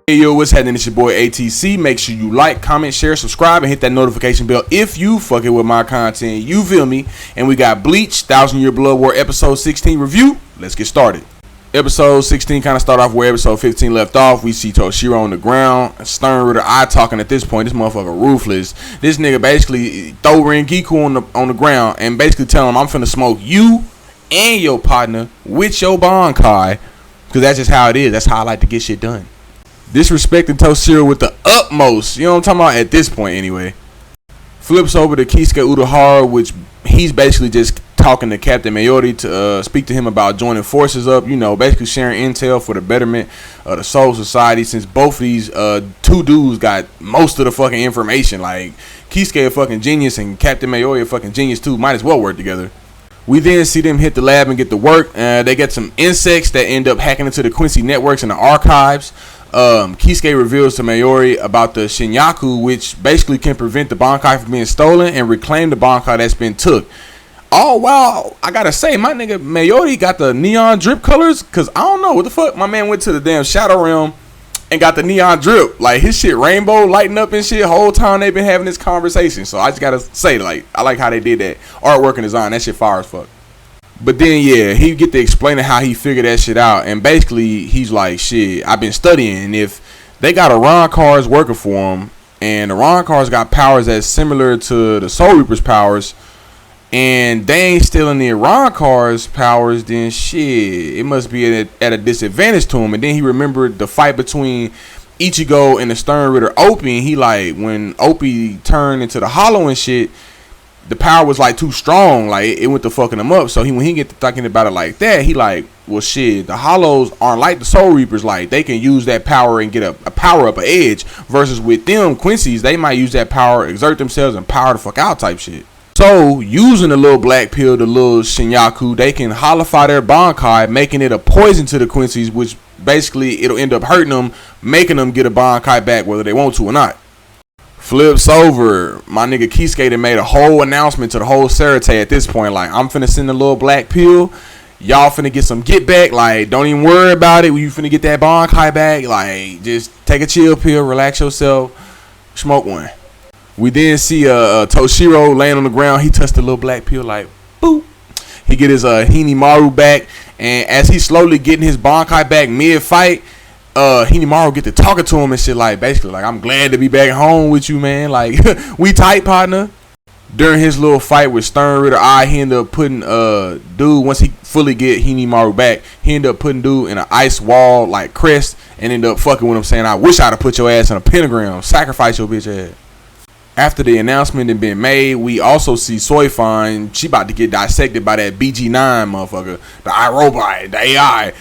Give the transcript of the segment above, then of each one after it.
Hey yo, what's happening? It's your boy ATC. Make sure you like, comment, share, subscribe, and hit that notification bell if you fucking with my content. You feel me? And we got Bleach, 1,000 Year Blood War episode 16 review. Let's get started. Episode 16 kind of start off where episode 15 left off. We see Toshiro on the ground, Stern with her eye talking at this point. This motherfucker ruthless. This nigga basically throw Rengiku on the ground and basically tell him, I'm finna smoke you and your partner with your Bankai. Because that's just how it is. That's how I like to get shit done. Disrespecting Toshiro with the utmost. You know what I'm talking about at this point anyway. Flips over to Kisuke Urahara, which he's basically just talking to Captain Mayori to speak to him about joining forces up. You know, basically sharing intel for the betterment of the Soul Society, since both of these two dudes got most of the fucking information. Like, Kisuke a fucking genius and Captain Mayori a fucking genius too. Might as well work together. We then see them hit the lab and get to work. They get some insects that end up hacking into the Quincy networks and the archives. Kisuke reveals to Mayori about the Shinyaku, which basically can prevent the Bankai from being stolen and reclaim the Bankai that's been took. Oh wow, I gotta say, my nigga Mayori got the neon drip colors, cause I don't know what the fuck. My man went to the damn Shadow Realm and got the neon drip. Like, his shit rainbow lighting up and shit. Whole time they've been having this conversation. So I just gotta say, like, I like how they did that artwork and design. That shit fire as fuck. But then, yeah, he get to explaining how he figured that shit out. And basically, he's like, shit, I've been studying. And if they got Iran cars working for him, and Iran cars got powers that's similar to the Soul Reaper's powers, and they ain't stealing the Iran cars' powers, then shit, it must be at a disadvantage to him. And then he remembered the fight between Ichigo and the Stern Ritter Opie. And he like, when Opie turned into the Hollow and shit, the power was like too strong, like it went to fucking him up. So when he get to thinking about it like that, he like, well shit, the Hollows aren't like the Soul Reapers. Like, they can use that power and get a power up, an edge, versus with them Quincy's, they might use that power, exert themselves, and power the fuck out type shit. So using the little black pill, the little Shinyaku, they can holify their Bankai, making it a poison to the Quincy's, which basically it'll end up hurting them, making them get a Bankai back whether they want to or not. Flips over, my nigga Kisuke made a whole announcement to the whole Sarate at this point. Like, I'm finna send a little black pill. Y'all finna get some get back. Like, don't even worry about it. You finna get that Bankai back. Like, just take a chill pill, relax yourself, smoke one. We then see Toshiro laying on the ground. He touched the little black pill, like, boop. He get his Hinamaru back. And as he's slowly getting his Bankai back mid-fight, Hinamaru get to talking to him and shit, like, basically, like, I'm glad to be back home with you, man. Like, we tight, partner. During his little fight with Stern Ritter he ended up putting dude, once he fully get Hinamaru back, he ended up putting dude in an ice wall, like, crest, and ended up fucking with him, saying, I wish I'd have put your ass in a pentagram. Sacrifice your bitch ass. After the announcement had been made, we also see Soifan. She about to get dissected by that BG9 motherfucker, the iRobot, the AI.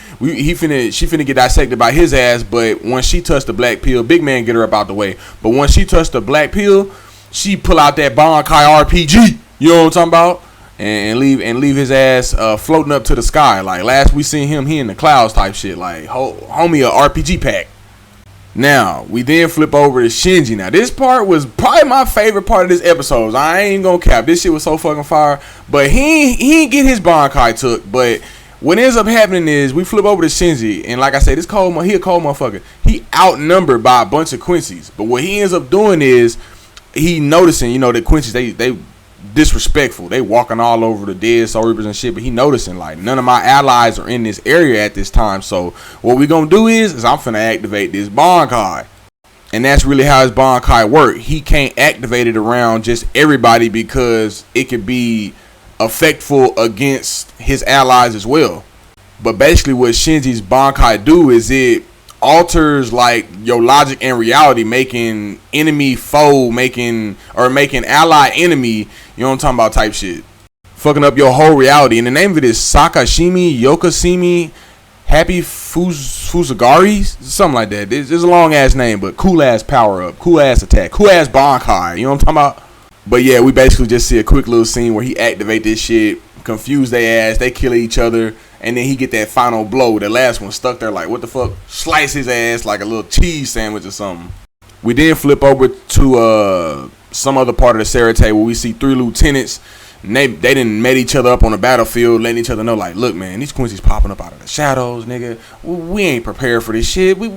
She finna get dissected by his ass. But once she touched the black pill, big man get her up out the way. But once she touched the black pill, she pull out that Bankai RPG. You know what I'm talking about? And leave his ass floating up to the sky. Like, last we seen him, he in the clouds type shit. Like, homie, a RPG pack. Now, we then flip over to Shinji. Now, this part was probably my favorite part of this episode. I ain't gonna cap. This shit was so fucking fire. But he ain't get his Bankai took. But what ends up happening is we flip over to Shinji. And like I said, he a cold motherfucker. He outnumbered by a bunch of Quincy's. But what he ends up doing is he noticing, you know, that Quincy's, they disrespectful. They walking all over the dead Soul Reapers and shit. But he noticing, like, none of my allies are in this area at this time. So what we gonna do is I'm finna activate this Bankai. And that's really how his Bankai work. He can't activate it around just everybody because it could be effectful against his allies as well. But basically what Shinji's Bankai do is it alters, like, your logic and reality, making enemy foe, making ally enemy, you know what I'm talking about, type shit. Fucking up your whole reality. And the name of it is Sakashimi Yokosimi Happy Fusagari, something like that. It's a long ass name, but cool ass power up, cool ass attack, cool ass Bankai, you know what I'm talking about? But yeah, we basically just see a quick little scene where he activate this shit, confuse their ass, they kill each other, and then he get that final blow. The last one stuck there like, what the fuck? Slice his ass like a little cheese sandwich or something. We then flip over to some other part of the Sarate where we see three lieutenants And they didn't met each other up on the battlefield, letting each other know, like, look, man, these Quincy's popping up out of the shadows, nigga. We ain't prepared for this shit. We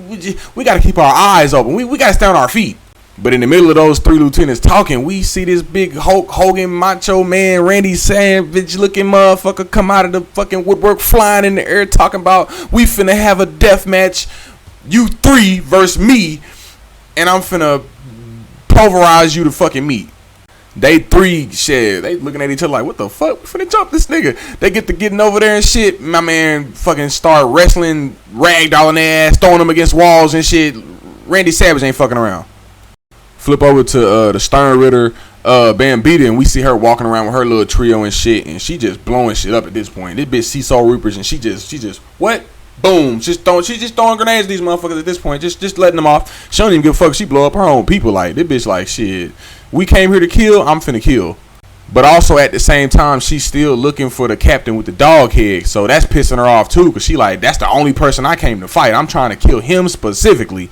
got to keep our eyes open. We got to stay on our feet. But in the middle of those three lieutenants talking, we see this big Hulk Hogan, Macho Man, Randy Savage looking motherfucker come out of the fucking woodwork, flying in the air, talking about we finna have a death match, you three versus me, and I'm finna pulverize you to fucking meat. They three shit. They looking at each other like, what the fuck? We finna jump this nigga. They get to getting over there and shit. My man fucking start wrestling, ragdolling their ass, throwing them against walls and shit. Randy Savage ain't fucking around. Flip over to the Stern Ritter, Bambita, and we see her walking around with her little trio and shit, and she just blowing shit up at this point. This bitch see Soul Reapers, and she just what? Boom! She's just throwing grenades at these motherfuckers at this point, just letting them off. She don't even give a fuck. She blow up her own people. Like, this bitch like, shit, we came here to kill, I'm finna kill. But also at the same time, she's still looking for the captain with the dog head, so that's pissing her off too, because she like, that's the only person I came to fight. I'm trying to kill him specifically.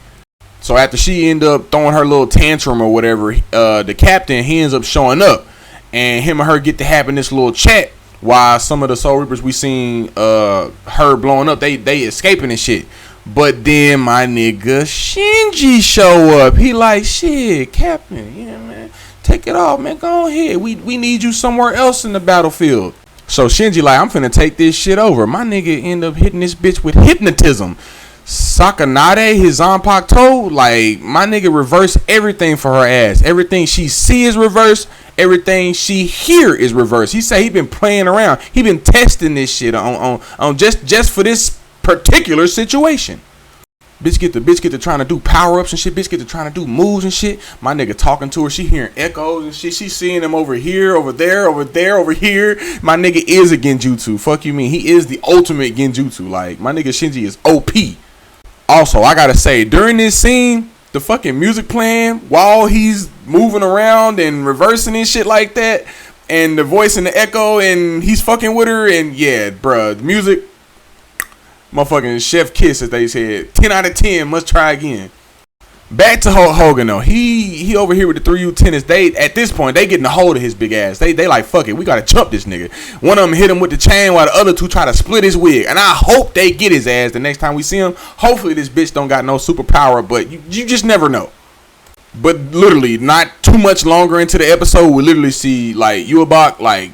So after she end up throwing her little tantrum or whatever, the captain, he ends up showing up, and him and her get to having this little chat while some of the Soul Reapers we seen her blowing up, they escaping and shit. But then my nigga Shinji show up. He like, shit, Captain, yeah, man, take it off, man, go ahead. We need you somewhere else in the battlefield. So Shinji like, I'm finna take this shit over. My nigga end up hitting this bitch with hypnotism. Sakanade, his Zanpakuto, like, my nigga reverse everything for her ass. Everything she see is reversed. Everything she hear is reversed. He say he been playing around. He been testing this shit on just for this particular situation. Bitch get to trying to do power ups and shit. Bitch get to trying to do moves and shit. My nigga talking to her. She hearing echoes and shit. She seeing him over here, over there, over there, over here. My nigga is a Genjutsu. Fuck you mean? He is the ultimate Genjutsu. Like, my nigga Shinji is OP. Also, I gotta say, during this scene, the fucking music playing while he's moving around and reversing and shit like that, and the voice and the echo, and he's fucking with her, and yeah, bruh, the music, motherfucking chef kiss, as they said. 10 out of 10, must try again. Back to Hulk Hogan though. He over here with the three lieutenants. They at this point they getting a hold of his big ass. They like, fuck it, we gotta chump this nigga. One of them hit him with the chain while the other two try to split his wig. And I hope they get his ass the next time we see him. Hopefully this bitch don't got no superpower, but you just never know. But literally not too much longer into the episode, we literally see like Yhwach, like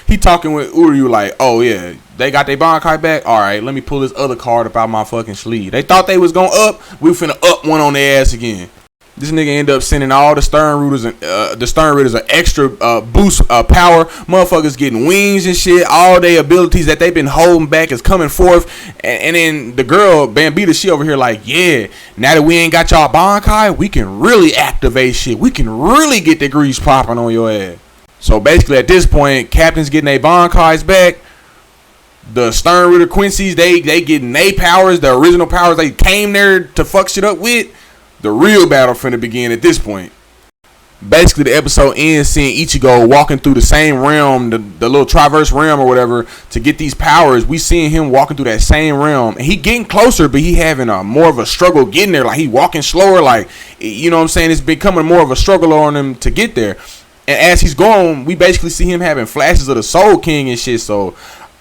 he talking with Uryu like, oh yeah, they got their Bankai back. All right, let me pull this other card up out my fucking sleeve. They thought they was gonna up. We finna up one on their ass again. This nigga end up sending all the Stern Ritters and the Stern Ritters an extra boost power. Motherfuckers getting wings and shit. All their abilities that they've been holding back is coming forth. And then the girl Bambita, she over here like, yeah, now that we ain't got y'all Bankai, we can really activate shit. We can really get the grease popping on your ass. So basically at this point, Captain's getting their Bankais back. The Stern Ritter Quincy's, they getting their powers, the original powers they came there to fuck shit up with. The real battle finna begin at this point. Basically the episode ends seeing Ichigo walking through the same realm, the little traverse realm or whatever, to get these powers. We seeing him walking through that same realm, and he getting closer, but he having a more of a struggle getting there. Like he walking slower, like, you know what I'm saying? It's becoming more of a struggle on him to get there. And as he's going, we basically see him having flashes of the Soul King and shit. So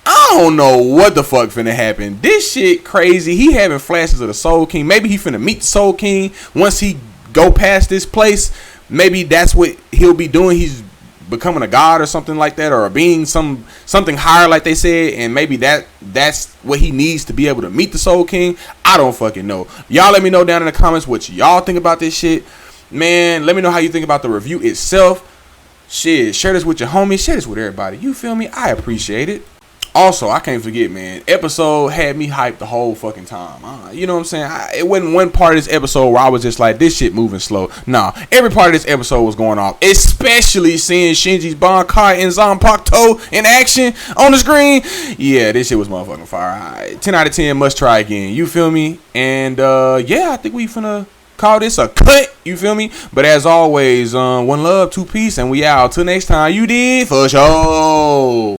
I don't know what the fuck finna happen. This shit crazy. He having flashes of the Soul King. Maybe he finna meet the Soul King once he go past this place. Maybe that's what he'll be doing. He's becoming a god or something like that, or a being, something higher like they said. And maybe that's what he needs to be able to meet the Soul King. I don't fucking know. Y'all let me know down in the comments what y'all think about this shit. Man, let me know how you think about the review itself. Shit, share this with your homies. Share this with everybody. You feel me? I appreciate it. Also, I can't forget, man, episode had me hyped the whole fucking time. You know what I'm saying? It wasn't one part of this episode where I was just like, this shit moving slow. Nah, every part of this episode was going off. Especially seeing Shinji's Bankai and Zanpakuto in action on the screen. Yeah, this shit was motherfucking fire. Right, 10 out of 10, must try again. You feel me? And yeah, I think we finna call this a cut. You feel me? But as always, one love, two peace, and we out. Till next time, you did for sure.